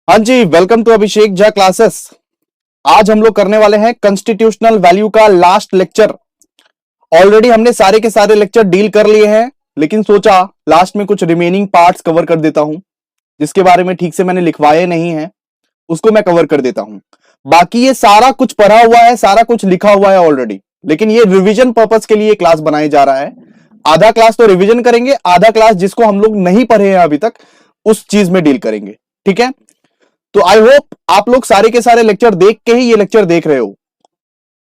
हाँ जी, welcome to Abhishek Jha classes. आज हम लोग करने वाले हैं कॉन्स्टिट्यूशनल वैल्यू का लास्ट लेक्चर। ऑलरेडी हमने सारे के सारे लेक्चर डील कर लिए हैं, लेकिन सोचा लास्ट में कुछ रिमेनिंग पार्ट्स कवर कर देता हूं, जिसके बारे में ठीक से मैंने लिखवाए नहीं है, उसको मैं कवर कर देता हूं। बाकी ये सारा कुछ पढ़ा हुआ है, सारा कुछ लिखा हुआ है ऑलरेडी, लेकिन ये रिविजन पर्पस के लिए क्लास बनाया जा रहा है। आधा क्लास तो रिविजन करेंगे, आधा क्लास जिसको हम लोग नहीं पढ़े हैं अभी तक उस चीज में डील करेंगे। ठीक है, तो आई होप आप लोग सारे के सारे लेक्चर देख के ही ये लेक्चर देख रहे हो,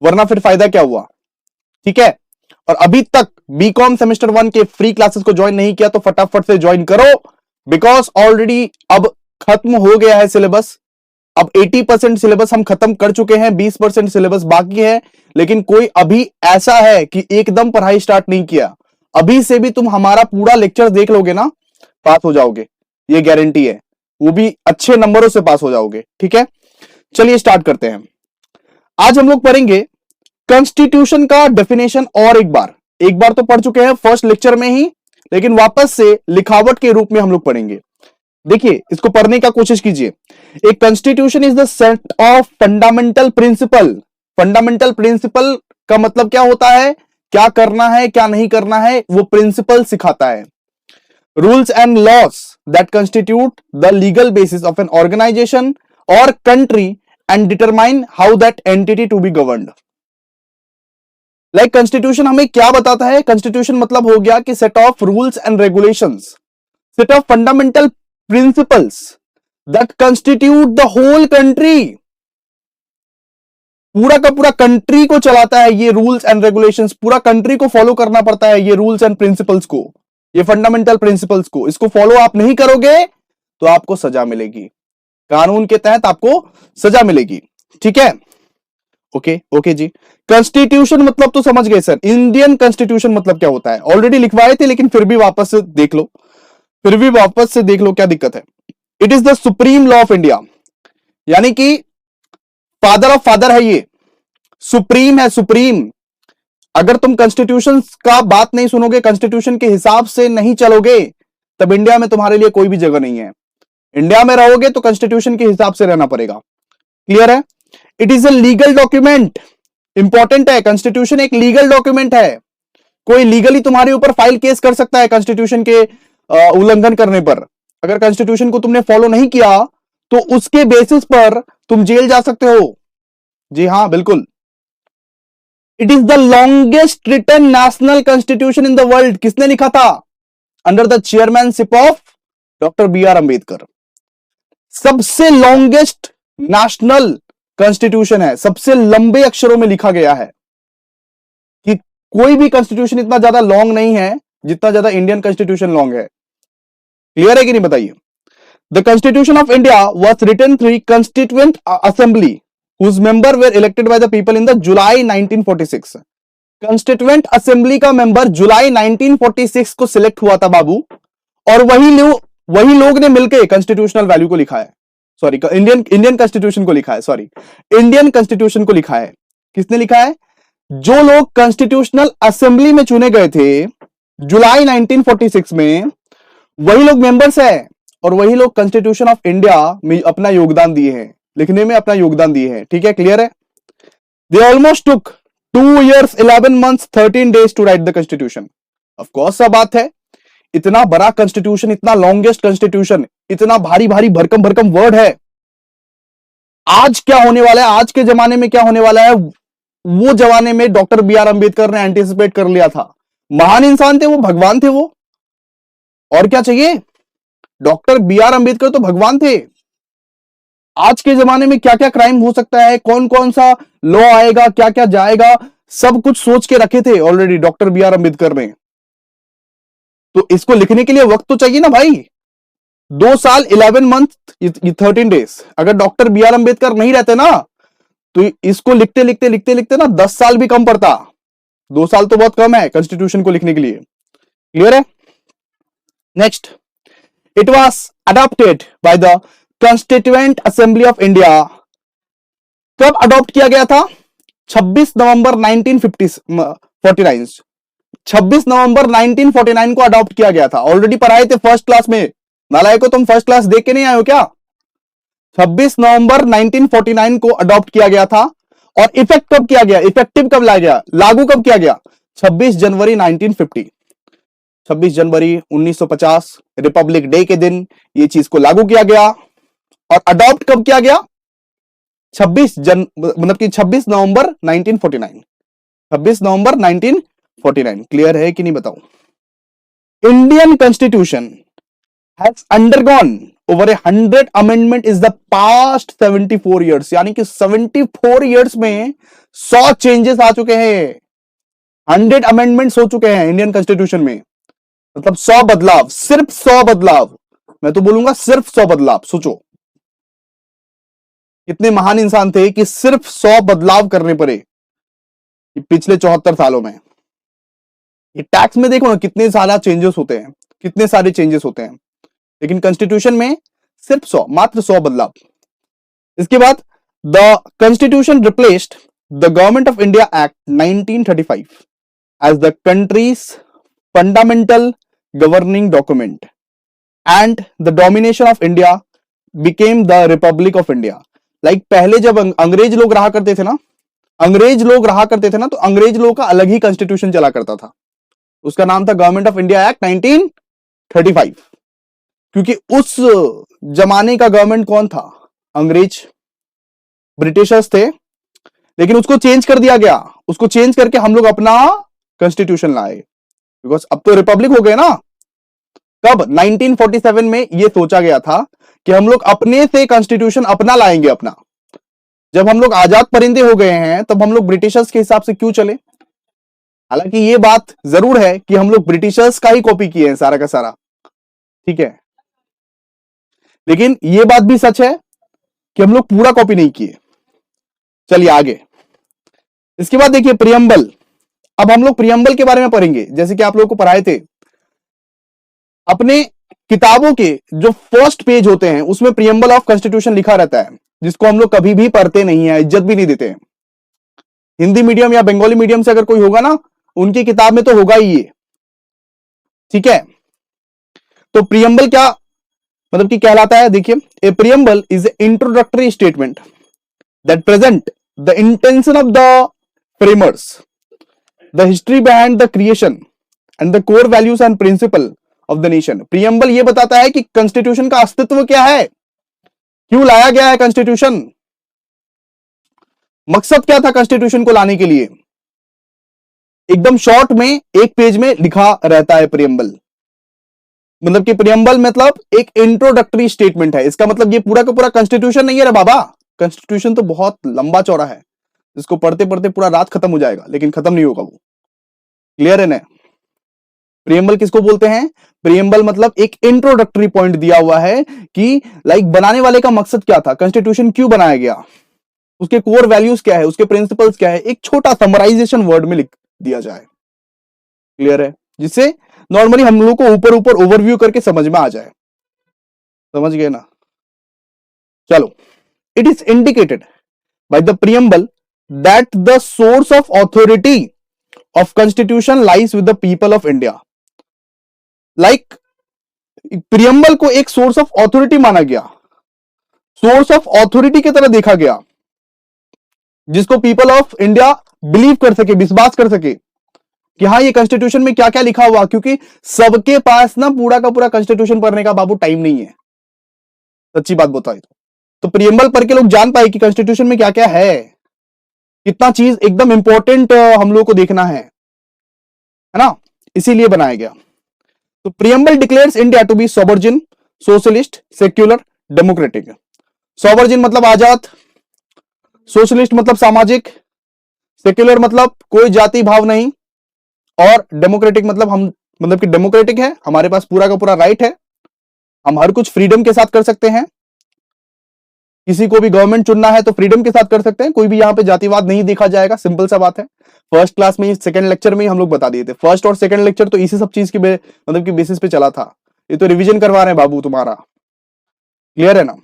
वरना फिर फायदा क्या हुआ। ठीक है, और अभी तक बीकॉम सेमेस्टर 1 के फ्री क्लासेस को ज्वाइन नहीं किया तो फटाफट से ज्वाइन करो, बिकॉज ऑलरेडी अब खत्म हो गया है सिलेबस। अब 80% सिलेबस हम खत्म कर चुके हैं, 20% सिलेबस बाकी है। लेकिन कोई अभी ऐसा है कि एकदम पढ़ाई स्टार्ट नहीं किया, अभी से भी तुम हमारा पूरा लेक्चर देख लोगे ना, पास हो जाओगे, ये गारंटी है, वो भी अच्छे नंबरों से पास हो जाओगे। ठीक है, चलिए स्टार्ट करते हैं। आज हम लोग पढ़ेंगे कॉन्स्टिट्यूशन का डेफिनेशन। और एक बार तो पढ़ चुके हैं फर्स्ट लेक्चर में ही, लेकिन वापस से लिखावट के रूप में हम लोग पढ़ेंगे। देखिए, इसको पढ़ने का कोशिश कीजिए। एक constitution is the set of fundamental principle. Fundamental principle का मतलब क्या होता है, क्या करना है क्या नहीं करना है, वो प्रिंसिपल सिखाता है। Rules and loss that constitute the legal basis of an organization or country and determine how that entity to be governed. Like constitution हमें क्या बताता है? constitution मतलब हो गया कि set of rules and regulations, set of fundamental principles that constitute the whole country. पूरा का पूरा कंट्री को चलाता है ये रूल्स एंड रेगुलेशंस, पूरा कंट्री को फॉलो करना पड़ता है ये रूल्स एंड प्रिंसिपल्स को, ये फंडामेंटल प्रिंसिपल्स को। इसको फॉलो आप नहीं करोगे तो आपको सजा मिलेगी, कानून के तहत आपको सजा मिलेगी। ठीक है, ओके जी। कॉन्स्टिट्यूशन मतलब तो समझ गए सर। इंडियन कॉन्स्टिट्यूशन मतलब क्या होता है ऑलरेडी लिखवाए थे, लेकिन फिर भी वापस से देख लो, क्या दिक्कत है। It is the supreme law of India, यानी कि फादर ऑफ फादर है ये, सुप्रीम है, सुप्रीम। अगर तुम कॉन्स्टिट्यूशन का बात नहीं सुनोगे, कॉन्स्टिट्यूशन के हिसाब से नहीं चलोगे, तब इंडिया में तुम्हारे लिए कोई भी जगह नहीं है। इंडिया में रहोगे तो कॉन्स्टिट्यूशन के हिसाब से रहना पड़ेगा। क्लियर है? It is a legal document, important है। कॉन्स्टिट्यूशन एक लीगल डॉक्यूमेंट है, कोई लीगली तुम्हारे ऊपर फाइल केस कर सकता है कॉन्स्टिट्यूशन के उल्लंघन करने पर। अगर कॉन्स्टिट्यूशन को तुमने फॉलो नहीं किया तो उसके बेसिस पर तुम जेल जा सकते हो। जी हां, बिल्कुल। It is the longest written national constitution in the world. किसने लिखा था? Under the chairmanship of doctor B R Ambedkar. सबसे लॉन्गेस्ट नेशनल कॉन्स्टिट्यूशन है, सबसे लंबे अक्षरों में लिखा गया है कि कोई भी कॉन्स्टिट्यूशन इतना ज्यादा लॉन्ग नहीं है जितना ज्यादा इंडियन कॉन्स्टिट्यूशन लॉन्ग है। क्लियर है कि नहीं बताइए? The constitution of India was written through constituent assembly whose member were elected by the people in the July 1946. Constituent Assembly का मेंबर जुलाई 1946 को सिलेक्ट हुआ था बाबू, और वही लोग ने मिलकर कॉन्स्टिट्यूशनल वैल्यू को लिखा है, सॉरी इंडियन कॉन्स्टिट्यूशन को लिखा है, सॉरी इंडियन कॉन्स्टिट्यूशन को लिखा है। किसने लिखा है? जो लोग कॉन्स्टिट्यूशनल असेंबली में चुने गए थे जुलाई 1946 में, वही लोग मेंबर्स हैं, और वही लोग कॉन्स्टिट्यूशन ऑफ इंडिया में अपना योगदान दिए हैं, लिखने में अपना योगदान दिए हैं। ठीक है, क्लियर है? They almost took 2 years 11 months 13 days to write the constitution. Of course सब बात है, इतना बड़ा कॉन्स्टिट्यूशन, इतना लॉन्गेस्ट कॉन्स्टिट्यूशन, इतना भारी भारी भरकम भरकम वर्ड है। आज क्या होने वाला है, आज के जमाने में क्या होने वाला है, वो जमाने में डॉक्टर बी आर अंबेडकर ने एंटीसिपेट कर लिया था। महान इंसान थे वो, भगवान थे वो, और क्या चाहिए? डॉक्टर बी आर अंबेडकर तो भगवान थे। आज के जमाने में क्या क्या क्राइम हो सकता है, कौन कौन सा लॉ आएगा, क्या क्या जाएगा, सब कुछ सोच के रखे थे already doctor B R Ambedkar ने। तो इसको लिखने के लिए वक्त तो चाहिए ना भाई। 2 साल 11 मंथ 13 डेज। अगर डॉक्टर बी आर अंबेडकर नहीं रहते ना, तो इसको लिखते लिखते लिखते लिखते ना 10 साल भी कम पड़ता। 2 साल तो बहुत कम है कॉन्स्टिट्यूशन को लिखने के लिए। क्लियर है? Next, it was adopted by the constituent assembly of India. कब अडॉप्ट किया गया था? 26 नवंबर 1949। 26 नवंबर 1949 को अडॉप्ट किया गया था। ऑलरेडी पढ़ाए थे फर्स्ट क्लास में। नालायक को, तुम फर्स्ट क्लास देख के नहीं आए हो क्या? 26 नवंबर 1949 को अडॉप्ट किया गया था और इफेक्ट कब किया गया, इफेक्टिव कब लाया गया, लागू कब किया गया, 26 जनवरी 1950, 26 जनवरी 1950 रिपब्लिक डे के दिन ये चीज को लागू किया गया। और अडॉप्ट कब किया गया, 26 नवंबर 1949, 26 नवंबर 1949। क्लियर है कि नहीं बताओ। Indian constitution has undergone over 100 amendment is the past 74 years, यानी कि 74 ईयर्स में 100 चेंजेस आ चुके हैं, 100 अमेंडमेंट्स हो चुके हैं इंडियन कॉन्स्टिट्यूशन में, मतलब 100 बदलाव, सिर्फ 100 बदलाव, मैं तो बोलूंगा सिर्फ 100 बदलाव। सोचो कितने महान इंसान थे कि सिर्फ 100 बदलाव करने पड़े पिछले 74 सालों में। ये टैक्स में देखो ना कितने सारा चेंजेस होते हैं, कितने सारे चेंजेस होते हैं, लेकिन कॉन्स्टिट्यूशन में सिर्फ 100, मात्र 100 बदलाव। इसके बाद the constitution replaced the government of India act 1935 as the country's fundamental governing document and the domination of India became the republic of India. Like पहले जब अंग्रेज लोग रहा करते थे ना, तो अंग्रेज लोग का अलग ही कॉन्स्टिट्यूशन चला करता था, उसका नाम था गवर्नमेंट ऑफ इंडिया एक्ट 1935, क्योंकि उस जमाने का गवर्नमेंट कौन था, अंग्रेज, ब्रिटिशर्स थे, लेकिन उसको चेंज कर दिया गया, उसको चेंज करके हम लोग अपना कॉन्स्टिट्यूशन लाए, बिकॉज अब तो रिपब्लिक हो गए ना। कब, 1947 में यह सोचा गया था कि हम लोग अपने से कॉन्स्टिट्यूशन अपना लाएंगे अपना। जब हम लोग आजाद परिंदे हो गए हैं तब हम लोग ब्रिटिशर्स के हिसाब से क्यों चले। हालांकि ये बात जरूर है कि हम लोग ब्रिटिशर्स का ही कॉपी किए हैं सारा का सारा, ठीक है, लेकिन ये बात भी सच है कि हम लोग पूरा कॉपी नहीं किए। चलिए आगे, इसके बाद देखिए प्रियम्बल। अब हम लोग प्रियम्बल के बारे में पढ़ेंगे, जैसे कि आप लोगों को पढ़ाए थे अपने किताबों के जो फर्स्ट पेज होते हैं उसमें प्रियम्बल ऑफ कॉन्स्टिट्यूशन लिखा रहता है, जिसको हम लोग कभी भी पढ़ते नहीं है, इज्जत भी नहीं देते हैं। हिंदी मीडियम या बंगाली मीडियम से अगर कोई होगा ना, उनकी किताब में तो होगा ही ये, ठीक है। तो प्रियम्बल क्या मतलब कि कहलाता है, देखिए, a preamble is a introductory statement that present the intention of the framers, the history behind the creation and the core values and principle of the nation. Preamble ये बताता है कि कॉन्स्टिट्यूशन का अस्तित्व क्या है, क्यों लाया गया है कॉन्स्टिट्यूशन, मकसद क्या था कॉन्स्टिट्यूशन को लाने के लिए। एकदम शॉर्ट में एक पेज में लिखा रहता है प्रियम्बल। मतलब कि प्रियम्बल मतलब एक इंट्रोडक्टरी स्टेटमेंट है, इसका मतलब ये पूरा का पूरा कॉन्स्टिट्यूशन नहीं है रे बाबा। कॉन्स्टिट्यूशन तो बहुत लंबा चौड़ा है, इसको पढ़ते पढ़ते पूरा रात खत्म हो जाएगा, लेकिन खत्म नहीं होगा वो। क्लियर है ना। प्रियम्बल किसको बोलते हैं, प्रियम्बल मतलब एक इंट्रोडक्टरी पॉइंट दिया हुआ है कि लाइक बनाने वाले का मकसद क्या था, कॉन्स्टिट्यूशन क्यों बनाया गया, उसके कोर वैल्यूज क्या है, उसके प्रिंसिपल्स क्या है, एक छोटा समराइजेशन वर्ड में लिख दिया जाए। क्लियर है, जिससे नॉर्मली हम लोग को ऊपर ऊपर ओवरव्यू करके समझ में आ जाए। समझ गए ना। चलो, it is indicated by the preamble that the source of authority of constitution lies with the people of India. Like preamble को एक सोर्स ऑफ ऑथोरिटी माना गया, सोर्स ऑफ ऑथोरिटी की तरह देखा गया, जिसको पीपल ऑफ इंडिया बिलीव कर सके, विश्वास कर सके कि हाँ ये कॉन्स्टिट्यूशन में क्या क्या लिखा हुआ, क्योंकि सबके पास ना पूरा का पूरा कॉन्स्टिट्यूशन पढ़ने का बाबू टाइम नहीं है, सच्ची बात बताए तो प्रियम्बल पढ़ के लोग जान पाए कि कॉन्स्टिट्यूशन में क्या क्या है, कितना चीज एकदम इंपॉर्टेंट हम लोग को देखना है ना, इसीलिए बनाया गया। तो preamble declares India to be sovereign, socialist, secular, democratic. Sovereign मतलब आजाद, सोशलिस्ट मतलब सामाजिक, सेक्युलर मतलब कोई जाति भाव नहीं, और डेमोक्रेटिक मतलब हम मतलब कि डेमोक्रेटिक है, हमारे पास पूरा का पूरा राइट है, हम हर कुछ फ्रीडम के साथ कर सकते हैं, किसी को भी गवर्नमेंट चुनना है तो फ्रीडम के साथ कर सकते हैं, कोई भी यहां पे जातिवाद नहीं देखा जाएगा, सिंपल सा बात है। फर्स्ट क्लास में, सेकंड लेक्चर में ही हम लोग बता दिए थे, फर्स्ट और सेकंड लेक्चर तो इसी सब चीज की मतलब की बेसिस पे चला था, ये तो रिवीजन करवा रहे हैं बाबू तुम्हारा। क्लियर है ना।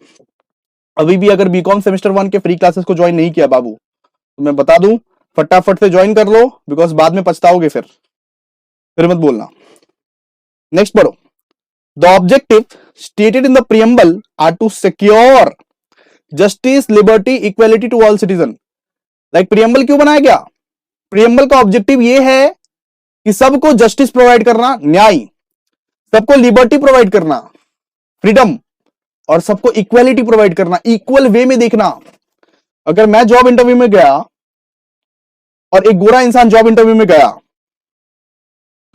अभी भी अगर बीकॉम सेमेस्टर 1 के फ्री क्लासेस को ज्वाइन नहीं किया बाबू, तो मैं बता दूं फटाफट से ज्वाइन कर लो, बिकॉज बाद में पछताओगे, फिर मत बोलना। नेक्स्ट पढ़ो। The objective stated in the preamble are to secure justice, liberty, equality to all citizen. Like preamble क्यों बनाया गया? प्रियम्बल का ऑब्जेक्टिव ये है कि सबको जस्टिस प्रोवाइड करना, न्याय, सबको लिबर्टी प्रोवाइड करना, फ्रीडम, और सबको इक्वेलिटी प्रोवाइड करना, इक्वल वे में देखना। अगर मैं जॉब इंटरव्यू में गया और एक गोरा इंसान जॉब इंटरव्यू में गया,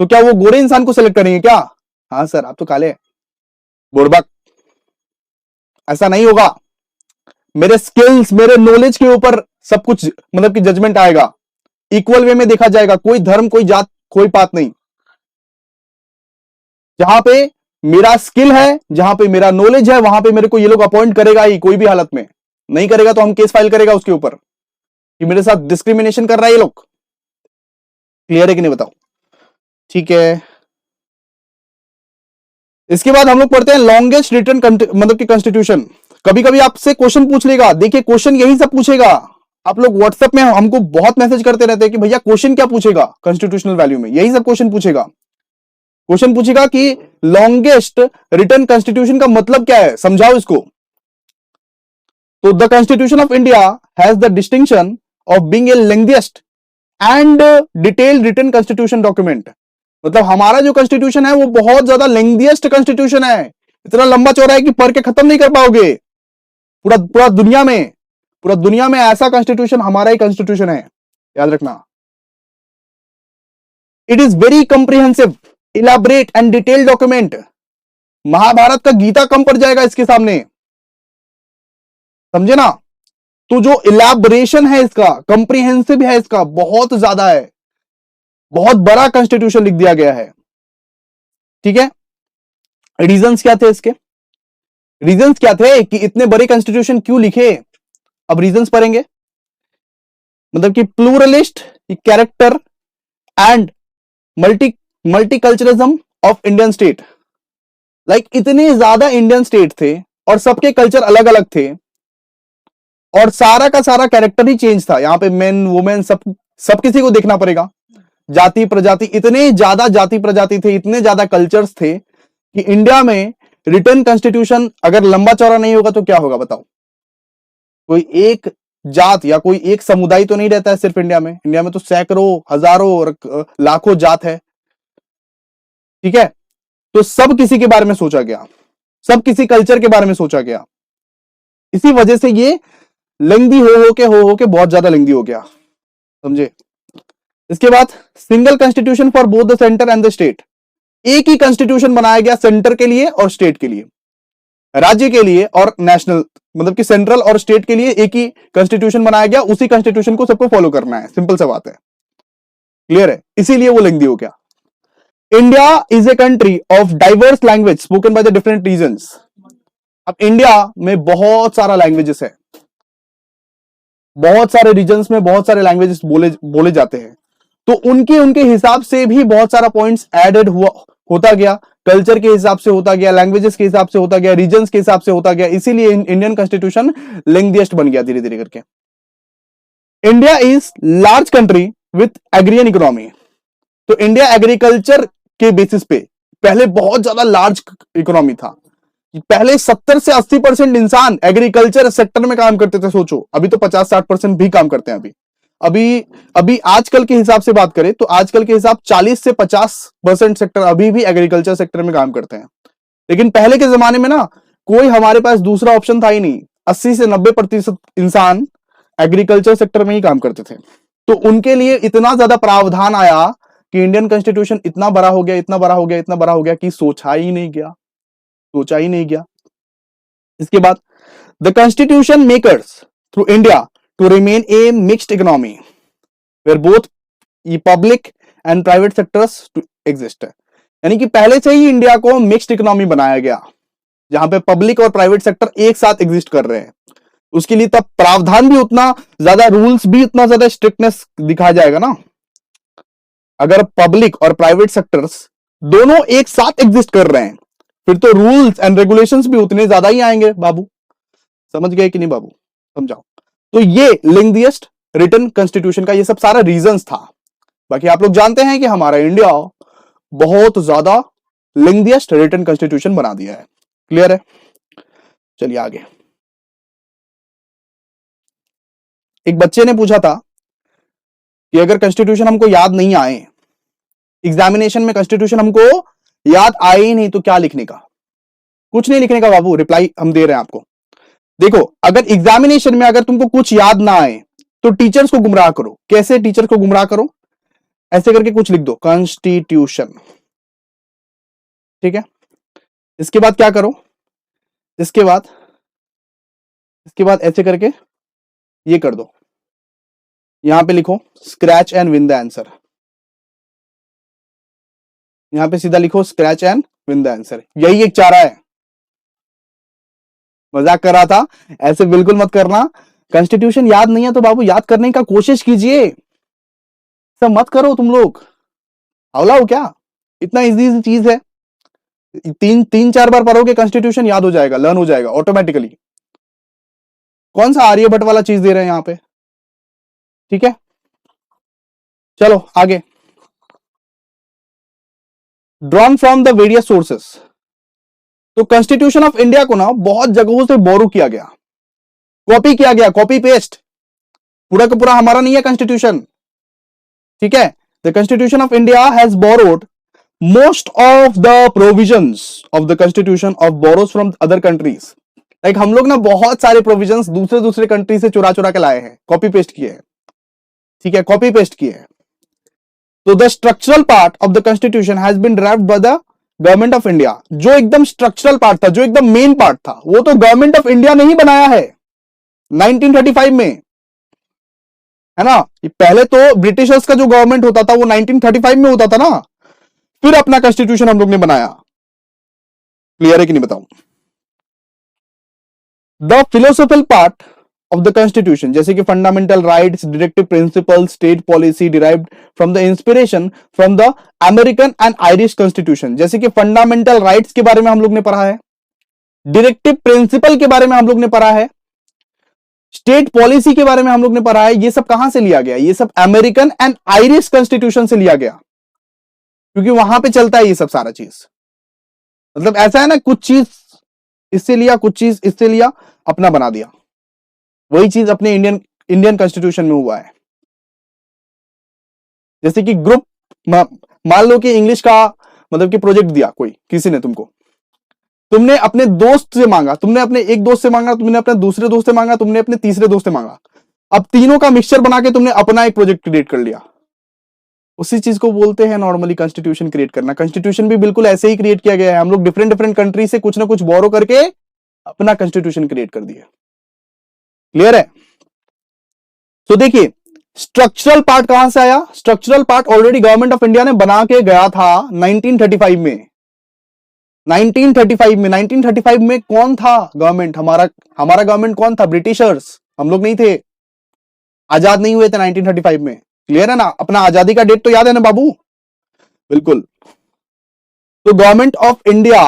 तो क्या वो गोरे इंसान को सेलेक्ट करेंगे क्या? हाँ सर आप तो काले हैं, बुड़बक। ऐसा नहीं होगा। मेरे स्किल्स, मेरे नॉलेज के ऊपर सब कुछ मतलब कि जजमेंट आएगा, इक्वल वे में देखा जाएगा, कोई धर्म, कोई जात, कोई बात नहीं। जहां पे मेरा स्किल है, जहां पे मेरा नॉलेज है, वहां पे मेरे को ये लोग अपॉइंट करेगा ही, कोई भी हालत में। नहीं करेगा तो हम केस फाइल करेगा उसके ऊपर कि मेरे साथ डिस्क्रिमिनेशन कर रहा है ये लोग। क्लियर है कि नहीं बताओ? ठीक है। इसके बाद हम लोग पढ़ते हैं लॉन्गेस्ट रिटन मतलब कि कॉन्स्टिट्यूशन। कभी कभी आपसे क्वेश्चन पूछ लेगा, देखिए क्वेश्चन यही सब पूछेगा। आप लोग व्हाट्सएप में हमको बहुत मैसेज करते रहते हैं कि भैया क्वेश्चन क्या पूछेगा कॉन्स्टिट्यूशनल वैल्यू में, यही सब क्वेश्चन पूछेगा। क्वेश्चन पूछेगा कि लॉन्गेस्ट रिटन कॉन्स्टिट्यूशन का मतलब क्या है, समझाओ इसको। तो the constitution of India has the distinction of being a lengthiest and detailed written constitution document. मतलब हमारा जो कॉन्स्टिट्यूशन है वो बहुत ज्यादा लेंथीएस्ट कॉन्स्टिट्यूशन है, इतना लंबा चौड़ा है कि पढ़ के खत्म नहीं कर पाओगे। पूरा पूरा दुनिया में ऐसा कॉन्स्टिट्यूशन हमारा ही कॉन्स्टिट्यूशन है, याद रखना। It is very comprehensive, elaborate and detailed document. Mahabharata का गीता कम पड़ जाएगा इसके सामने, समझे ना? तो जो इलाबरेशन है इसका, कंप्रिहेंसिव है इसका, बहुत ज्यादा है, बहुत बड़ा कॉन्स्टिट्यूशन लिख दिया गया है। ठीक है। रीजंस क्या थे इसके? रीजंस क्या थे कि इतने बड़े कॉन्स्टिट्यूशन क्यों लिखे? अब रीजंस पढ़ेंगे। मतलब कि pluralist character and multiculturalism of Indian state. Like इतने ज्यादा इंडियन स्टेट थे और सबके कल्चर अलग अलग थे और सारा का सारा कैरेक्टर ही चेंज था। यहां पे मेन वुमेन सब किसी को देखना पड़ेगा। जाति प्रजाति, इतने ज्यादा जाति प्रजाति थे, इतने ज्यादा कल्चर्स थे कि इंडिया में रिटन कॉन्स्टिट्यूशन अगर लंबा चौड़ा नहीं होगा तो क्या होगा बताओ? कोई एक जात या कोई एक समुदाय तो नहीं रहता है सिर्फ इंडिया में। इंडिया में तो सैकड़ों, हजारों और लाखों जात है। ठीक है। तो सब किसी के बारे में सोचा गया, सब किसी कल्चर के बारे में सोचा गया। इसी वजह से ये लेंदी हो के बहुत ज्यादा लेंदी हो गया, समझे? इसके बाद single constitution for both the centre and the state. एक ही कॉन्स्टिट्यूशन बनाया गया सेंटर के लिए और स्टेट के लिए, राज्य के लिए और नेशनल, मतलब कि सेंट्रल और स्टेट के लिए एक ही कॉन्स्टिट्यूशन बनाया गया। उसी कॉन्स्टिट्यूशन को सबको फॉलो करना है, सिंपल सा बात है। क्लियर है? इसीलिए वो लेंदी हो गया। India is a country of diverse language spoken by the different regions. अब इंडिया में बहुत सारा लैंग्वेजेस है, बहुत सारे रीजन्स में बहुत सारे लैंग्वेजेस बोले जाते हैं। तो उनके हिसाब से भी बहुत सारा पॉइंट्स एडेड होता गया, कल्चर के हिसाब से होता गया, लैंग्वेजेस के हिसाब से होता गया, रीजन्स के हिसाब से होता गया। इसीलिए इंडियन कॉन्स्टिट्यूशन लेंथीएस्ट बन गया धीरे धीरे करके। India is large country with agrarian economy. तो इंडिया एग्रीकल्चर के बेसिस पे पहले बहुत ज्यादा लार्ज इकोनॉमी था। पहले 70 से 80% इंसान एग्रीकल्चर सेक्टर में काम करते थे, सोचो। अभी तो 50-60% भी काम करते हैं। अभी आजकल के हिसाब से बात करें तो आजकल के हिसाब 40 से 50% सेक्टर अभी भी एग्रीकल्चर सेक्टर में काम करते हैं। लेकिन पहले के जमाने में ना कोई हमारे पास दूसरा ऑप्शन था ही नहीं। 80 से 90% इंसान एग्रीकल्चर सेक्टर में ही काम करते थे। तो उनके लिए इतना ज्यादा प्रावधान आया कि इंडियन कॉन्स्टिट्यूशन इतना बड़ा हो गया कि सोचा ही नहीं गया। इसके बाद the constitution makers through India to remain a mixed economy where both public and private sectors to exist. यानी कि पहले से ही इंडिया को मिक्स्ड इकोनॉमी बनाया गया, जहां पे पब्लिक और प्राइवेट सेक्टर एक साथ एग्जिस्ट कर रहे हैं। उसके लिए तब प्रावधान भी उतना ज्यादा, रूल्स भी उतना ज्यादा स्ट्रिक्टनेस दिखाया जाएगा ना। अगर पब्लिक और प्राइवेट सेक्टर्स दोनों एक साथ एग्जिस्ट कर रहे हैं फिर तो रूल्स एंड रेगुलेशंस भी उतने ज्यादा ही आएंगे। बाबू समझ गए कि नहीं? बाबू समझाओ। तो ये लेंथीएस्ट रिटन कॉन्स्टिट्यूशन का ये सब सारा रीजंस था। बाकी आप लोग जानते हैं कि हमारा इंडिया बहुत ज्यादा लेंथीएस्ट रिटन कॉन्स्टिट्यूशन बना दिया है। क्लियर है? चलिए आगे। एक बच्चे ने पूछा था कि अगर कॉन्स्टिट्यूशन हमको याद नहीं आए, एग्जामिनेशन में कॉन्स्टिट्यूशन हमको याद आए ही नहीं, तो क्या लिखने का? कुछ नहीं लिखने का बाबू, रिप्लाई हम दे रहे हैं आपको। देखो, अगर एग्जामिनेशन में अगर तुमको कुछ याद ना आए तो टीचर्स को गुमराह करो। कैसे टीचर्स को गुमराह करो? ऐसे करके कुछ लिख दो, कॉन्स्टिट्यूशन, ठीक है। इसके बाद क्या करो, इसके बाद ऐसे करके ये कर दो, यहां पे लिखो scratch and win the answer. यहां पे सीधा लिखो scratch and win the answer. यही एक चारा है। मजाक कर रहा था, ऐसे बिल्कुल मत करना। कॉन्स्टिट्यूशन याद नहीं है तो बाबू याद करने का कोशिश कीजिए, सब मत करो तुम लोग। अवला हो क्या? इतना इजी चीज है, तीन चार बार पढ़ोगे कॉन्स्टिट्यूशन याद हो जाएगा, लर्न हो जाएगा ऑटोमेटिकली। कौन सा आर्यभट्ट वाला चीज दे रहे हैं यहां पे, ठीक है। चलो आगे, drawn from the various sources. तो कॉन्स्टिट्यूशन ऑफ इंडिया को ना बहुत जगहों से बोरो किया गया, कॉपी किया गया, कॉपी पेस्ट। पूरा का पूरा हमारा नहीं है कॉन्स्टिट्यूशन, ठीक है। The constitution of India has borrowed most of the provisions of the constitution of borrows from other countries. Like हम लोग ना बहुत सारे प्रोविजंस दूसरे कंट्री से चुरा चुरा के लाए हैं, कॉपी पेस्ट किए हैं, ठीक है, कॉपी पेस्ट किए हैं। तो the structural part of the constitution has been draft by the government of India. जो एकदम स्ट्रक्चरल पार्ट था, जो एकदम मेन पार्ट था, वो तो गवर्नमेंट ऑफ इंडिया ने ही बनाया है 1935 में, है ना। पहले तो ब्रिटिशर्स का जो गवर्नमेंट होता था वो 1935 में होता था ना, फिर अपना कॉन्स्टिट्यूशन हम लोग ने बनाया। क्लियर है कि नहीं बताऊं? The philosophical part of the constitution, जैसे कि fundamental rights, directive principle, state policy derived from the inspiration from the American and Irish constitution. जैसे कि फंडामेंटल राइट्स के बारे में हम लोग ने पढ़ा है, डायरेक्टिव प्रिंसिपल के बारे में हम लोग ने पढ़ा है, स्टेट पॉलिसी के बारे में हम लोग ने पढ़ा है। ये सब कहां से लिया गया? ये सब अमेरिकन एंड आयरिश कॉन्स्टिट्यूशन से लिया गया, क्योंकि वहां पे चलता है ये सब सारा चीज। मतलब ऐसा है ना, कुछ चीज इससे लिया, कुछ चीज इससे लिया, अपना बना दिया। वही चीज अपने इंडियन कॉन्स्टिट्यूशन में हुआ है। जैसे कि ग्रुप, मान लो कि इंग्लिश का मतलब कि प्रोजेक्ट दिया कोई, किसी ने तुमको, तुमने अपने दोस्त से मांगा, तुमने अपने एक दोस्त से मांगा, तुमने अपने दूसरे दोस्त से मांगा, तुमने अपने तीसरे दोस्त से मांगा। अब तीनों का मिक्सचर बना के तुमने अपना एक प्रोजेक्ट क्रिएट कर लिया। उसी चीज को बोलते हैं नॉर्मली कॉन्स्टिट्यूशन क्रिएट करना। कॉन्स्टिट्यूशन भी बिल्कुल ऐसे ही क्रिएट किया गया है। हम लोग डिफरेंट कंट्री से कुछ ना कुछ बोरो करके अपना कॉन्स्टिट्यूशन क्रिएट कर दिया। क्लियर है? तो देखिए, स्ट्रक्चरल पार्ट कहां से आया? Structural part already government of India ने बना के गया था 1935 में। 1935 में कौन था गवर्नमेंट? हमारा गवर्नमेंट कौन था? ब्रिटिशर्स, हम लोग नहीं थे। आजाद नहीं हुए थे 1935 में। क्लियर है ना? अपना आजादी का डेट तो याद है ना बाबू? बिल्कुल। तो गवर्नमेंट ऑफ इंडिया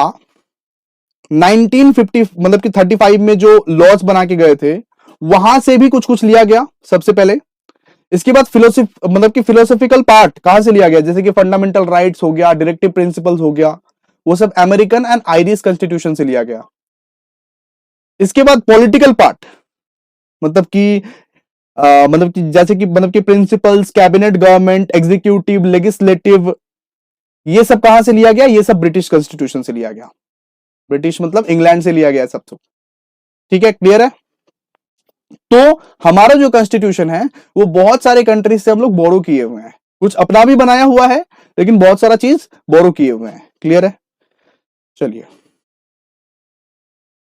1950 मतलब कि 35 में जो लॉज बना के गए थे, वहां से भी कुछ कुछ लिया गया सबसे पहले। इसके बाद फिलोसॉफिकल पार्ट कहां से लिया गया? जैसे कि फंडामेंटल राइट्स हो गया, डायरेक्टिव प्रिंसिपल्स हो गया, वो सब अमेरिकन एंड आयरिश कॉन्स्टिट्यूशन से लिया गया। इसके बाद पॉलिटिकल पार्ट, मतलब कि जैसे कि principles, cabinet government, executive, legislative, ये सब कहां से लिया गया? ये सब ब्रिटिश कॉन्स्टिट्यूशन से लिया गया। ब्रिटिश मतलब इंग्लैंड से लिया गया सब तो। ठीक है, क्लियर है? तो हमारा जो कॉन्स्टिट्यूशन है वो बहुत सारे कंट्रीज से हम लोग बोरो किए हुए हैं। कुछ अपना भी बनाया हुआ है, लेकिन बहुत सारा चीज बोरो किए हुए हैं। क्लियर है? चलिए,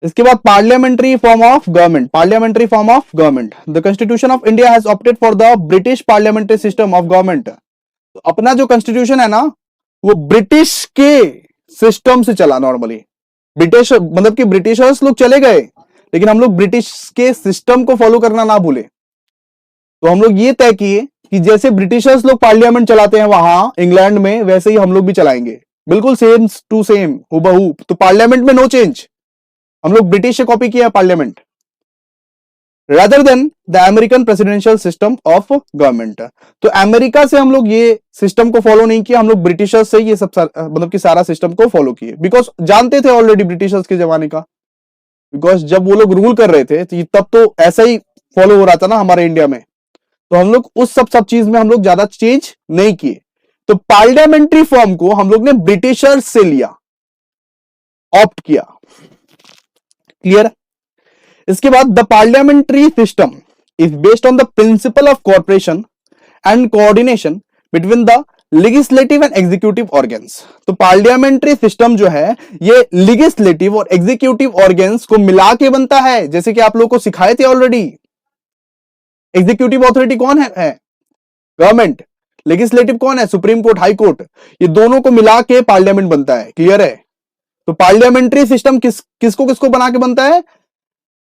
इसके बाद parliamentary form of government. Parliamentary form of government, the constitution of India has opted for the British parliamentary system of government. तो अपना जो कॉन्स्टिट्यूशन है ना, वो ब्रिटिश के सिस्टम से चला। नॉर्मली ब्रिटिश मतलब कि ब्रिटिशर्स लोग चले गए, लेकिन हम लोग ब्रिटिश के सिस्टम को फॉलो करना ना भूले। तो हम लोग ये तय किए कि जैसे ब्रिटिशर्स लोग पार्लियामेंट चलाते हैं वहां इंग्लैंड में, वैसे ही हम लोग भी चलाएंगे, बिल्कुल सेम टू सेम, हूबहू। तो पार्लियामेंट में नो चेंज, हम लोग ब्रिटिश से कॉपी किया parliament, rather than the American presidential system of government. तो अमेरिका से हम लोग ये सिस्टम को फॉलो नहीं किया, हम लोग ब्रिटिशर्स से ये सब मतलब कि सारा सिस्टम को फॉलो किए, बिकॉज जानते थे ऑलरेडी ब्रिटिशर्स के जमाने का। बिकॉज जब वो लोग रूल कर रहे थे तब तो ऐसा ही फॉलो हो रहा था ना हमारे इंडिया में, तो हम लोग उस सब चीज में हम लोग ज्यादा चेंज नहीं किए। तो पार्लियामेंट्री फॉर्म को हम लोग ने ब्रिटिशर्स से लिया, ऑप्ट किया। क्लियर? इसके बाद the parliamentary system is based on the principle of corporation and coordination between the legislative and executive organs. तो पार्लियामेंट्री सिस्टम जो है ये लेजिस्लेटिव और एग्जीक्यूटिव ऑर्गन्स को मिला के बनता है, जैसे कि आप लोगों को सिखाए थे ऑलरेडी। एग्जीक्यूटिव अथॉरिटी कौन है? गवर्नमेंट। लेजिस्लेटिव कौन है? Supreme court, high court. ये दोनों को मिला के पार्लियामेंट बनता है। क्लियर है? तो पार्लियामेंट्री सिस्टम किसको किसको बना के बनता है?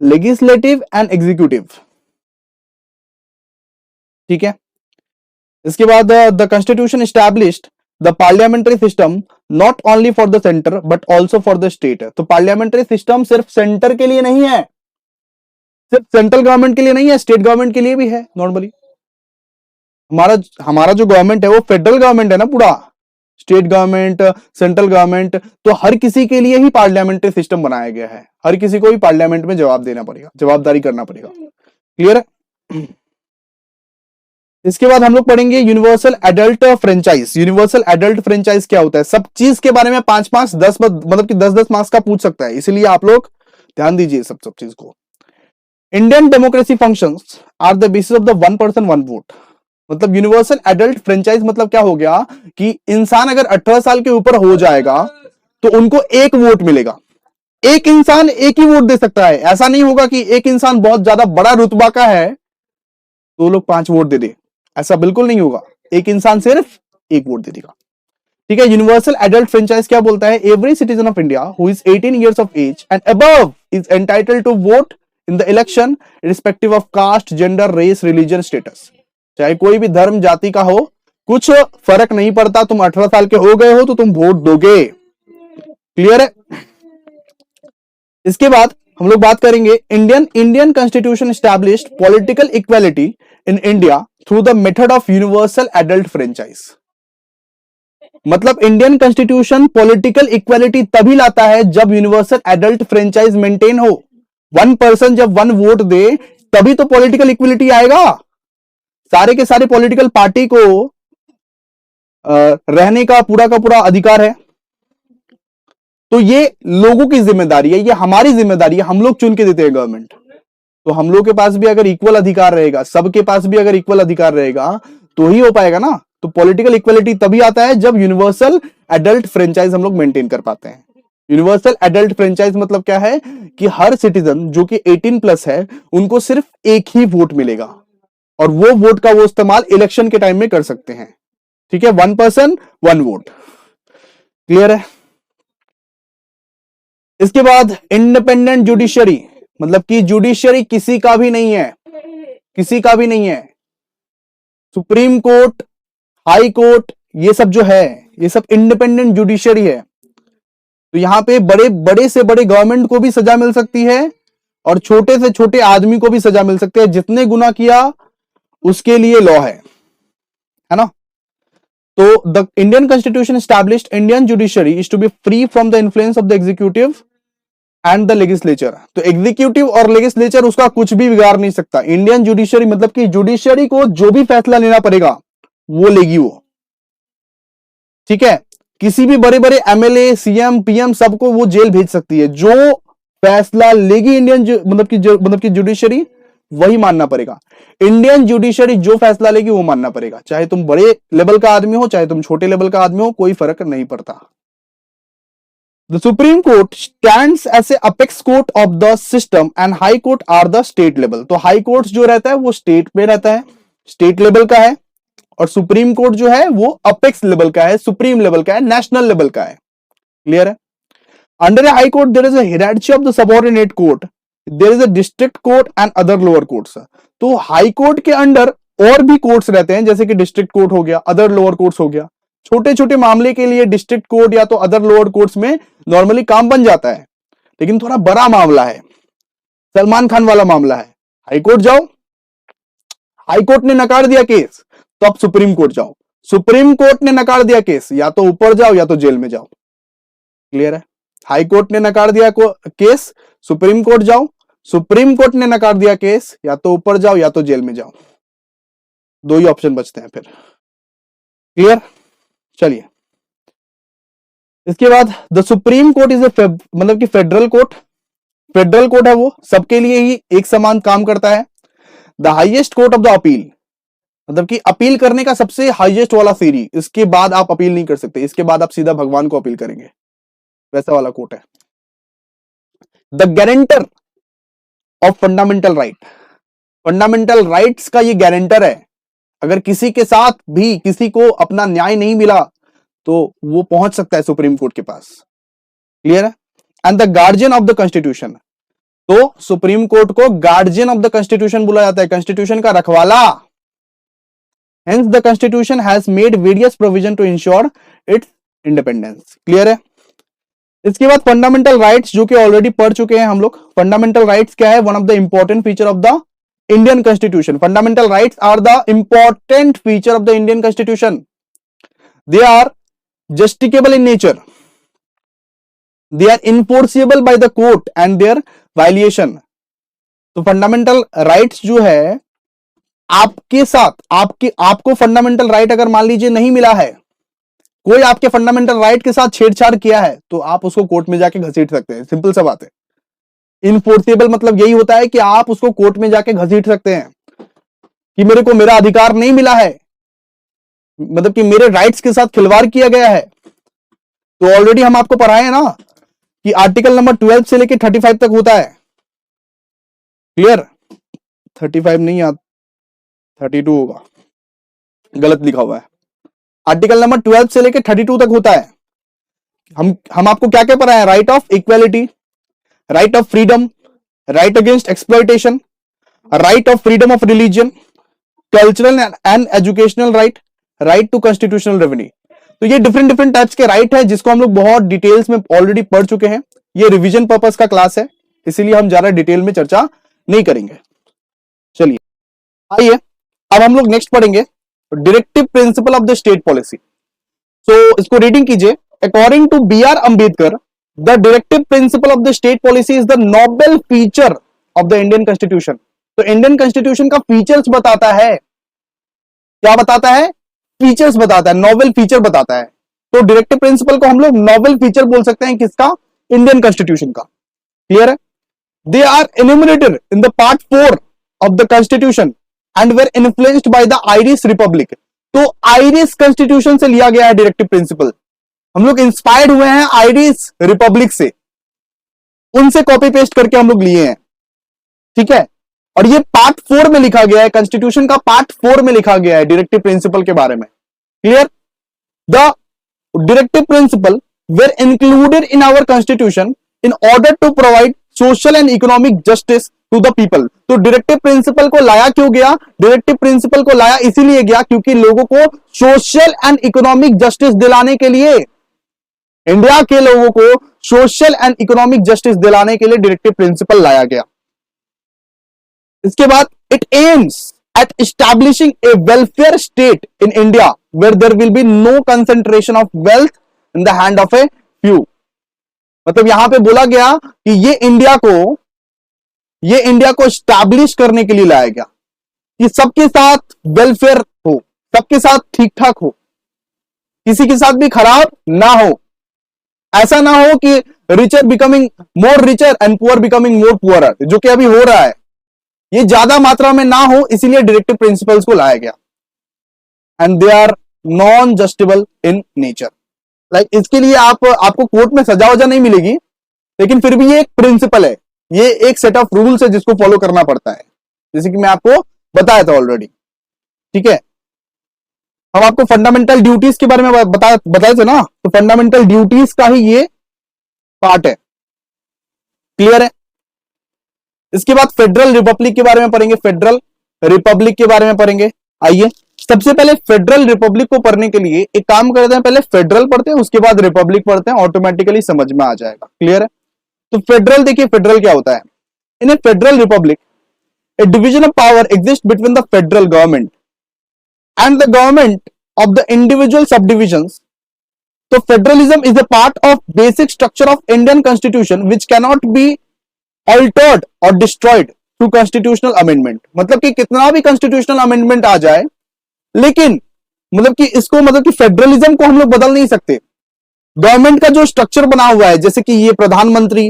Legislative and executive. ठीक है। इसके बाद the constitution established the parliamentary system not only for the centre but also for the state. तो पार्लियामेंट्री सिस्टम सिर्फ सेंटर के लिए नहीं है, सिर्फ सेंट्रल गवर्नमेंट के लिए नहीं है, स्टेट गवर्नमेंट के लिए भी है। नॉर्मली हमारा जो गवर्नमेंट है वो फेडरल गवर्नमेंट है ना पूरा, स्टेट गवर्नमेंट, सेंट्रल गवर्नमेंट, तो हर किसी के लिए ही पार्लियामेंट्री सिस्टम बनाया गया है। हर किसी को भी पार्लियामेंट में जवाब देना पड़ेगा, जवाबदारी करना पड़ेगा। क्लियर है? इसके बाद हम लोग पढ़ेंगे universal adult franchise. Universal adult franchise क्या होता है? सब चीज के बारे में 5-5, 10 मतलब कि 10-10 मार्क्स का पूछ सकता है, इसलिए आप लोग ध्यान दीजिए सब चीज को। Indian democracy functions are the basis of the one person one vote. मतलब यूनिवर्सल एडल्ट फ्रेंचाइज मतलब क्या हो गया कि इंसान अगर 18 साल के ऊपर हो जाएगा तो उनको एक वोट मिलेगा। एक इंसान एक ही वोट दे सकता है। ऐसा नहीं होगा कि एक इंसान बहुत ज्यादा बड़ा रुतबा का है तो लोग 5 वोट दे दे, ऐसा बिल्कुल नहीं होगा। एक इंसान सिर्फ एक वोट दे देगा। ठीक है। यूनिवर्सल एडल्ट फ्रेंचाइज क्या बोलता है? Every citizen of India who is 18 years of age and above is entitled to vote in the election respective of caste, gender, race, religion, status. चाहे कोई भी धर्म जाति का हो, कुछ फर्क नहीं पड़ता। तुम 18 साल के हो गए हो तो तुम वोट दोगे। क्लियर है? इसके बाद हम लोग बात करेंगे Indian constitution established political equality in India through the method of universal adult franchise. मतलब इंडियन कॉन्स्टिट्यूशन पॉलिटिकल इक्वालिटी तभी लाता है जब यूनिवर्सल एडल्ट फ्रेंचाइज मेंटेन हो। वन पर्सन जब वन वोट दे तभी तो पॉलिटिकल इक्वालिटी आएगा। सारे के सारे पॉलिटिकल पार्टी को रहने का पूरा अधिकार है। तो ये लोगों की जिम्मेदारी है, ये हमारी जिम्मेदारी है। हम लोग चुन के देते हैं गवर्नमेंट, तो हम लोग के पास भी अगर इक्वल अधिकार रहेगा, सबके पास भी अगर इक्वल अधिकार रहेगा तो ही हो पाएगा ना। तो पॉलिटिकल इक्वलिटी तभी आता है जब यूनिवर्सल एडल्ट फ्रेंचाइज हम लोग मेंटेन कर पाते हैं। यूनिवर्सल एडल्ट फ्रेंचाइज मतलब क्या है कि हर सिटीजन जो कि 18+ है उनको सिर्फ एक ही वोट मिलेगा और वो वोट का वो इस्तेमाल इलेक्शन के टाइम में कर सकते हैं। ठीक है। One person one vote. Clear है? इसके बाद इंडिपेंडेंट जुडिशरी, मतलब कि जुडिशरी किसी का भी नहीं है, किसी का भी नहीं है। सुप्रीम कोर्ट, हाई कोर्ट, ये सब जो है ये सब इंडिपेंडेंट जुडिशरी है। तो यहां पे बड़े से बड़े गवर्नमेंट को भी सजा मिल सकती है और छोटे से छोटे आदमी को भी सजा मिल सकती है। जितने गुना किया उसके लिए लॉ है ना। तो the Indian constitution established Indian judiciary is to be free from the influence of the executive and the legislature. तो एग्जीक्यूटिव और लेजिस्लेचर उसका कुछ भी बिगाड़ नहीं सकता। इंडियन जुडिशरी मतलब कि जुडिशरी को जो भी फैसला लेना पड़ेगा वो लेगी वो। ठीक है। किसी भी बड़े बड़े एमएलए, सीएम, पीएम सबको वो जेल भेज सकती है। जो फैसला लेगी इंडियन मतलब कि जुडिशरी वही मानना पड़ेगा। इंडियन जुडिशरी जो फैसला लेगी वो मानना पड़ेगा, चाहे तुम बड़े लेवल का आदमी हो चाहे तुम छोटे लेवल का आदमी हो, कोई फर्क नहीं पड़ता। The Supreme Court stands as a apex court of the system and High Court are the state level। तो हाई कोर्ट जो रहता है वो स्टेट पे रहता है, स्टेट लेवल का है, और सुप्रीम कोर्ट जो है वो अपेक्स लेवल का है, सुप्रीम लेवल का है, नेशनल लेवल का है। क्लियर है? Under a high court there is a hierarchy of the subordinate court, there is a district court and other lower courts. तो हाई कोर्ट के अंडर और भी कोर्ट्स रहते हैं, जैसे कि डिस्ट्रिक्ट कोर्ट हो गया, अदर लोअर कोर्ट्स हो गया। छोटे छोटे मामले के लिए डिस्ट्रिक्ट कोर्ट या तो अदर लोअर कोर्ट्स में नॉर्मली काम बन जाता है, लेकिन थोड़ा बड़ा मामला है, सलमान खान वाला मामला है, हाई कोर्ट जाओ, हाई कोर्ट ने नकार दिया केस तो अब सुप्रीम कोर्ट जाओ, सुप्रीम कोर्ट ने नकार दिया केस या तो ऊपर जाओ या तो जेल में जाओ। क्लियर है? हाई कोर्ट ने नकार दिया केस, सुप्रीम कोर्ट जाओ, सुप्रीम कोर्ट ने नकार दिया केस, या तो ऊपर जाओ या तो जेल में जाओ, दो ही ऑप्शन बचते हैं फिर। क्लियर? चलिए, इसके बाद the supreme court is a मतलब कि फेडरल कोर्ट, फेडरल कोर्ट है वो, सबके लिए ही एक समान काम करता है। The highest court of the appeal, मतलब कि अपील करने का सबसे हाईएस्ट वाला सीढ़ी, इसके बाद आप अपील नहीं कर सकते, इसके बाद आप सीधा भगवान को अपील करेंगे, वैसा वाला कोर्ट है। The guarantor of fundamental right, fundamental rights का ये गारंटर है। अगर किसी के साथ भी किसी को अपना न्याय नहीं मिला तो वो पहुंच सकता है सुप्रीम कोर्ट के पास। क्लियर है? And the guardian of the constitution, तो सुप्रीम कोर्ट को गार्जियन ऑफ द कॉन्स्टिट्यूशन बोला जाता है, कॉन्स्टिट्यूशन का रखवाला। Hence the constitution has made various provision to ensure its independence. Clear है? इसके बाद फंडामेंटल राइट्स, जो कि ऑलरेडी पढ़ चुके हैं हम लोग। फंडामेंटल राइट्स क्या है? One of the important feature of the Indian constitution. Fundamental rights are the important feature of the Indian constitution. They are justiciable in nature, they are enforceable by the court and their violation. तो fundamental rights जो है आपके साथ, आपको fundamental right अगर मान लीजिए नहीं मिला है, कोई आपके फंडामेंटल राइट के साथ छेड़छाड़ किया है, तो आप उसको कोर्ट में जाके घसीट सकते हैं। सिंपल सा बात है। इनफोर्सेबल मतलब यही होता है कि आप उसको कोर्ट में जाके घसीट सकते हैं कि मेरे को मेरा अधिकार नहीं मिला है, मतलब कि मेरे राइट्स के साथ खिलवाड़ किया गया है। तो ऑलरेडी हम आपको पढ़ाए हैं ना कि आर्टिकल नंबर 12 से लेके 35 तक होता है। क्लियर? 35 नहीं, 32 होगा, गलत लिखा हुआ है। आर्टिकल नंबर 12 से लेके 32 तक होता है। हम आपको क्या क्या पढ़ाए हैं? Right of equality, right of freedom, right against exploitation, right of freedom of religion, cultural and educational right, right to constitutional revenue. तो ये डिफरेंट टाइप्स के राइट है, जिसको हम लोग बहुत डिटेल्स में ऑलरेडी पढ़ चुके हैं। ये रिवीजन पर्पस का क्लास है, इसीलिए हम ज्यादा डिटेल में चर्चा नहीं करेंगे। चलिए आइए, अब हम लोग नेक्स्ट पढ़ेंगे directive principle of the state policy. So इसको रीडिंग कीजिए। According to B.R. Ambedkar, the directive principle of the state policy is the noble feature of the Indian constitution. तो इंडियन कॉन्स्टिट्यूशन का फीचर्स बताता है। क्या बताता है? फीचर्स बताता है, नोबल फीचर बताता है। तो डायरेक्टिव प्रिंसिपल को हम लोग नोबल फीचर बोल सकते हैं, किसका? इंडियन कॉन्स्टिट्यूशन का। क्लियर है? They are enumerated in the part 4 of the constitution and were influenced by the Irish republic. तो आयरिश कॉन्स्टिट्यूशन से लिया गया है डायरेक्टिव प्रिंसिपल। हम लोग इंस्पायर्ड हुए हैं आयरिश रिपब्लिक से, उनसे कॉपी पेस्ट करके हम लोग लिए हैं। ठीक है? और ये पार्ट 4 में लिखा गया है, कॉन्स्टिट्यूशन का पार्ट 4 में लिखा गया है डायरेक्टिव प्रिंसिपल के बारे में। Clear? The directive principle were included in our constitution in order to provide social and economic justice to the people. तो डायरेक्टिव प्रिंसिपल को लाया क्यों गया? डायरेक्टिव प्रिंसिपल को लाया इसीलिए गया क्योंकि लोगों को सोशल एंड इकोनॉमिक जस्टिस दिलाने के लिए, इंडिया के लोगों को सोशल एंड इकोनॉमिक जस्टिस दिलाने के लिए डायरेक्टिव प्रिंसिपल लाया गया। इसके बाद it aims at establishing a welfare state in India where there will be no concentration of wealth in the hand of a few. मतलब यहां पे बोला गया कि ये इंडिया को स्टैब्लिश करने के लिए लाया गया कि सबके साथ वेलफेयर हो, सबके साथ ठीक ठाक हो, किसी के साथ भी खराब ना हो। ऐसा ना हो कि richer becoming more richer and poor becoming more poor, जो कि अभी हो रहा है, ये ज्यादा मात्रा में ना हो, इसीलिए डायरेक्टिव प्रिंसिपल्स को लाया गया। And they are non justiciable in nature. Like इसके लिए आपको कोर्ट में सजा वजा नहीं मिलेगी, लेकिन फिर भी ये एक प्रिंसिपल है, ये एक सेट ऑफ रूल्स है जिसको फॉलो करना पड़ता है, जैसे कि मैं आपको बताया था ऑलरेडी। ठीक है? हम आपको फंडामेंटल ड्यूटीज के बारे में बताए थे ना, तो फंडामेंटल ड्यूटीज का ही ये पार्ट है। क्लियर है? इसके बाद फेडरल रिपब्लिक के बारे में पढ़ेंगे, फेडरल रिपब्लिक के बारे में पढ़ेंगे। आइए, सबसे पहले फेडरल रिपब्लिक को पढ़ने के लिए एक काम करते हैं, पहले फेडरल पढ़ते हैं, उसके बाद रिपब्लिक पढ़ते हैं, ऑटोमेटिकली समझ में आ जाएगा। क्लियर है? तो फेडरल देखिए, फेडरल क्या होता है। In a federal republic a division of power exist between the federal government and the government of the individual sub divisions. तो federalism is a part of basic structure of Indian constitution which cannot be altered और destroyed through constitutional amendment, मतलब कि कितना भी constitutional amendment आ जाए, लेकिन मतलब कि इसको मतलब कि फेडरलिज्म को हम लोग बदल नहीं सकते। गवर्नमेंट का जो स्ट्रक्चर बना हुआ है, जैसे कि ये प्रधानमंत्री,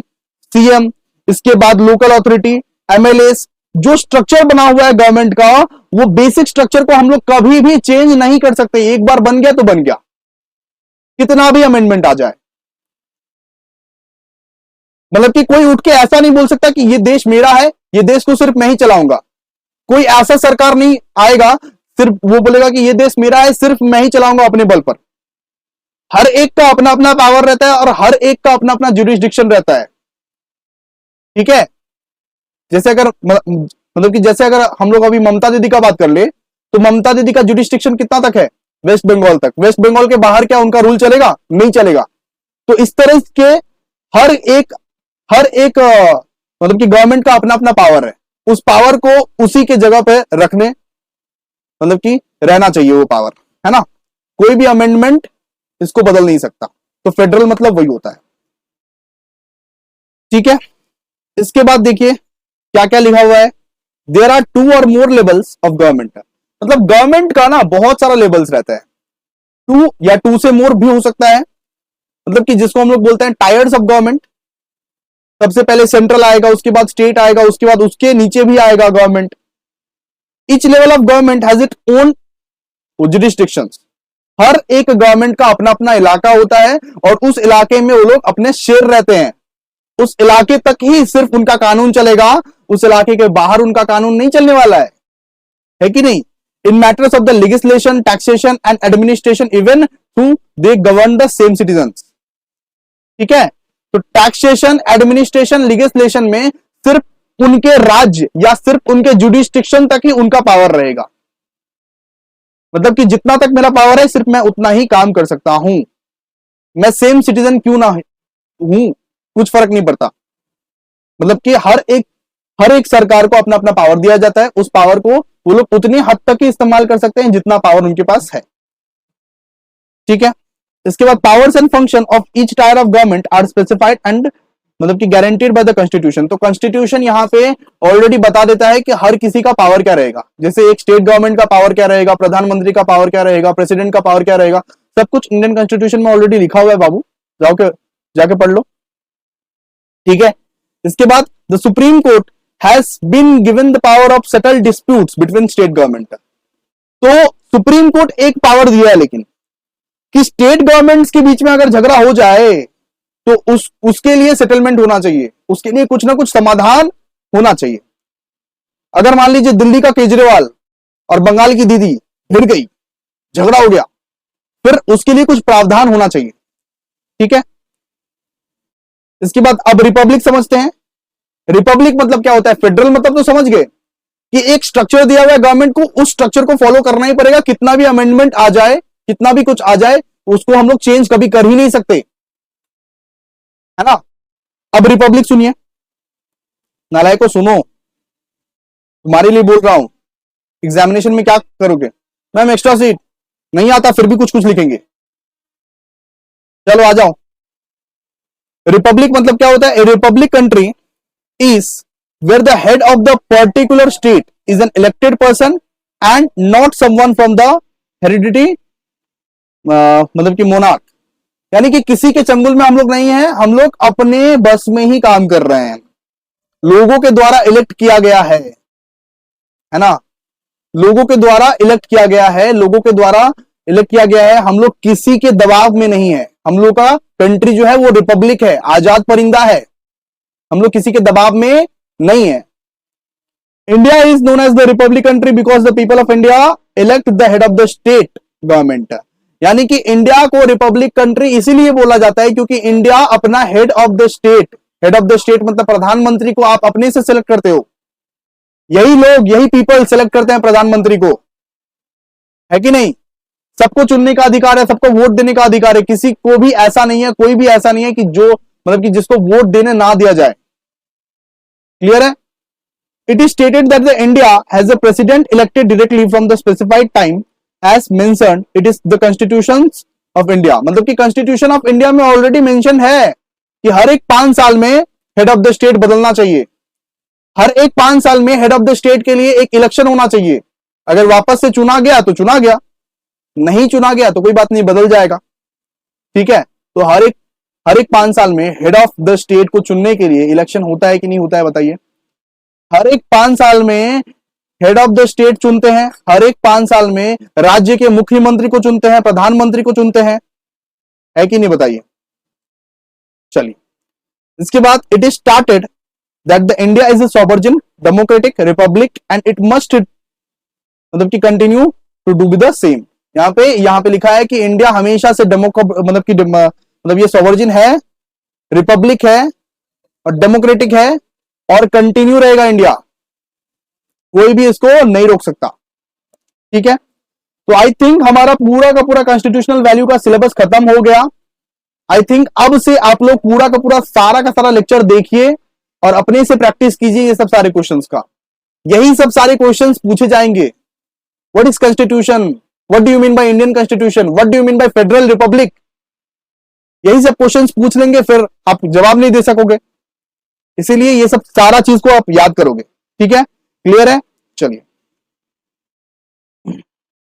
सीएम, इसके बाद लोकल अथॉरिटी, एमएलएस, जो स्ट्रक्चर बना हुआ है गवर्नमेंट का, वो बेसिक स्ट्रक्चर को हम लोग कभी भी चेंज नहीं कर सकते। एक बार बन गया तो बन गया, कितना भी अमेंडमेंट आ जाए। मतलब कि कोई उठ के ऐसा नहीं बोल सकता कि ये देश मेरा है, ये देश को सिर्फ मैं ही चलाऊंगा। कोई ऐसा सरकार नहीं आएगा सिर्फ वो बोलेगा कि ये देश मेरा है, सिर्फ मैं ही चलाऊंगा अपने बल पर। हर एक का अपना अपना पावर रहता है और हर एक का अपना अपना जुरिस्डिक्शन रहता है। ठीक है, जैसे अगर मतलब कि जैसे अगर हम लोग अभी ममता दीदी का बात कर ले, तो ममता दीदी का जुरिस्डिक्शन कितना तक है? वेस्ट बंगाल तक। वेस्ट बंगाल के बाहर क्या उनका रूल चलेगा? नहीं चलेगा। तो इस तरह के हर एक मतलब कि गवर्नमेंट का अपना अपना पावर है, उस पावर को उसी के जगह पे रखने, मतलब कि रहना चाहिए वो पावर, है ना। कोई भी अमेंडमेंट इसको बदल नहीं सकता। तो फेडरल मतलब वही होता है। ठीक है, इसके बाद देखिए क्या क्या लिखा हुआ है। देयर आर 2 और मोर लेवल्स ऑफ गवर्नमेंट, मतलब गवर्नमेंट का ना बहुत सारा लेवल्स रहता है। 2 या 2 से मोर भी हो सकता है, मतलब कि जिसको हम लोग बोलते हैं टायर्स ऑफ गवर्नमेंट। सबसे पहले सेंट्रल आएगा, उसके बाद स्टेट आएगा, उसके बाद उसके नीचे भी आएगा government. Each level of government has it own jurisdictions. हर एक गवर्नमेंट का अपना अपना इलाका होता है और उस इलाके में वो लोग अपने शेर रहते हैं। उस इलाके तक ही सिर्फ उनका कानून चलेगा, उस इलाके के बाहर उनका कानून नहीं चलने वाला है कि नहीं। In matters of the legislation, taxation and administration, even through they govern the same citizens. ठीक है, तो टैक्सेशन, एडमिनिस्ट्रेशन, लेजिस्लेशन में सिर्फ उनके राज्य या सिर्फ उनके जुडिस्ट्रिक्शन तक ही उनका पावर रहेगा। मतलब कि जितना तक मेरा पावर है सिर्फ मैं उतना ही काम कर सकता हूं। मैं सेम सिटीजन क्यों ना हूं, कुछ फर्क नहीं पड़ता। मतलब कि हर एक सरकार को अपना अपना पावर दिया जाता है, उस पावर को वो लोग उतनी हद तक ही इस्तेमाल कर सकते हैं जितना पावर उनके पास है। ठीक है, इसके बाद powers and function of each tier of government are specified and मतलब कि गारंटीड बाय द कॉन्स्टिट्यूशन। तो कॉन्स्टिट्यूशन यहां पे ऑलरेडी बता देता है कि हर किसी का पावर क्या रहेगा। जैसे एक स्टेट गवर्नमेंट का पावर क्या रहेगा, प्रधानमंत्री का पावर क्या रहेगा, प्रेसिडेंट का पावर क्या रहेगा, सब कुछ इंडियन कॉन्स्टिट्यूशन में ऑलरेडी लिखा हुआ है बाबू, जाके पढ़ लो। ठीक है, इसके बाद the supreme court has been given the power of settle disputes between state government. तो सुप्रीम कोर्ट एक पावर दिया है, लेकिन कि स्टेट गवर्नमेंट्स के बीच में अगर झगड़ा हो जाए तो उसके लिए सेटलमेंट होना चाहिए, उसके लिए कुछ ना कुछ समाधान होना चाहिए। अगर मान लीजिए दिल्ली का केजरीवाल और बंगाल की दीदी भिड़ गई, झगड़ा हो गया, फिर उसके लिए कुछ प्रावधान होना चाहिए। ठीक है, इसके बाद अब रिपब्लिक समझते हैं। रिपब्लिक मतलब क्या होता है? फेडरल मतलब तो समझ गए कि एक स्ट्रक्चर दिया हुआ है गवर्नमेंट को, उस स्ट्रक्चर को फॉलो करना ही पड़ेगा। कितना भी अमेंडमेंट आ जाए, कितना भी कुछ आ जाए, उसको हम लोग चेंज कभी कर ही नहीं सकते, है ना। अब रिपब्लिक सुनिए, नालायकों सुनो, तुम्हारे लिए बोल रहा हूं। एग्जामिनेशन में क्या करोगे? मैम एक्स्ट्रा सीट नहीं आता, फिर भी कुछ कुछ लिखेंगे। चलो आ जाओ। रिपब्लिक मतलब क्या होता है? ए Republic country is where the head of the particular state is an elected person and not someone from the heredity मतलब कि मोनार्क। यानी कि किसी के चंगुल में हम लोग नहीं है, हम लोग अपने बस में ही काम कर रहे हैं। लोगों के द्वारा इलेक्ट किया गया है ना, लोगों के द्वारा इलेक्ट किया गया है, लोगों के द्वारा इलेक्ट किया गया है। हम लोग किसी के दबाव में नहीं है। हम लोग का कंट्री जो है वो रिपब्लिक है, आजाद परिंदा है, हम लोग किसी के दबाव में नहीं है। India is known as the republic country because the people of India elect the head of the state government. यानी कि इंडिया को रिपब्लिक कंट्री इसीलिए बोला जाता है क्योंकि इंडिया अपना head of the state, head of the state मतलब प्रधानमंत्री को आप अपने से सिलेक्ट करते हो। यही लोग, यही पीपल सिलेक्ट करते हैं प्रधानमंत्री को, है कि नहीं। सबको चुनने का अधिकार है, सबको वोट देने का अधिकार है। किसी को भी ऐसा नहीं है, कोई भी ऐसा नहीं है कि जो मतलब कि जिसको वोट देने ना दिया जाए। क्लियर है? It is stated that the India has a president elected directly from the specified time as mentioned it is the constitution of India. मतलब कि कॉन्स्टिट्यूशन ऑफ इंडिया में ऑलरेडी मेंशन है कि हर एक 5 साल में हेड ऑफ द स्टेट बदलना चाहिए। हर एक 5 साल में हेड ऑफ द स्टेट के लिए एक इलेक्शन होना चाहिए। अगर वापस से चुना गया तो चुना गया, नहीं चुना गया तो कोई बात नहीं, बदल जाएगा। ठीक है, तो हर एक 5 साल में हेड ऑफ द स्टेट को चुनने के लिए इलेक्शन होता है कि नहीं होता है, बताइए। हर एक 5 साल में हेड ऑफ द स्टेट चुनते हैं, हर एक 5 साल में राज्य के मुख्यमंत्री को चुनते हैं, प्रधानमंत्री को चुनते हैं, है कि नहीं, बताइए। चलिए, इसके बाद it is started that the India is a sovereign democratic republic and it must मतलब कि continue to do the same. यहाँ पे लिखा है कि इंडिया हमेशा से मतलब ये सॉवरेन है, रिपब्लिक है और डेमोक्रेटिक है और कंटिन्यू रहेगा इंडिया, कोई भी इसको नहीं रोक सकता। ठीक है, तो आई थिंक हमारा पूरा का पूरा कॉन्स्टिट्यूशनल वैल्यू का सिलेबस खत्म हो गया। आई थिंक अब से आप लोग पूरा का पूरा सारा का सारा लेक्चर देखिए और अपने से प्रैक्टिस कीजिए ये सब सारे क्वेश्चंस का। यही सब सारे क्वेश्चंस पूछे जाएंगे। What is constitution, what do you mean by Indian constitution, what do you mean by federal Republic, यही सब क्वेश्चंस पूछ लेंगे, फिर आप जवाब नहीं दे सकोगे। इसीलिए ये सब सारा चीज को आप याद करोगे। ठीक है, क्लियर है, चलिए।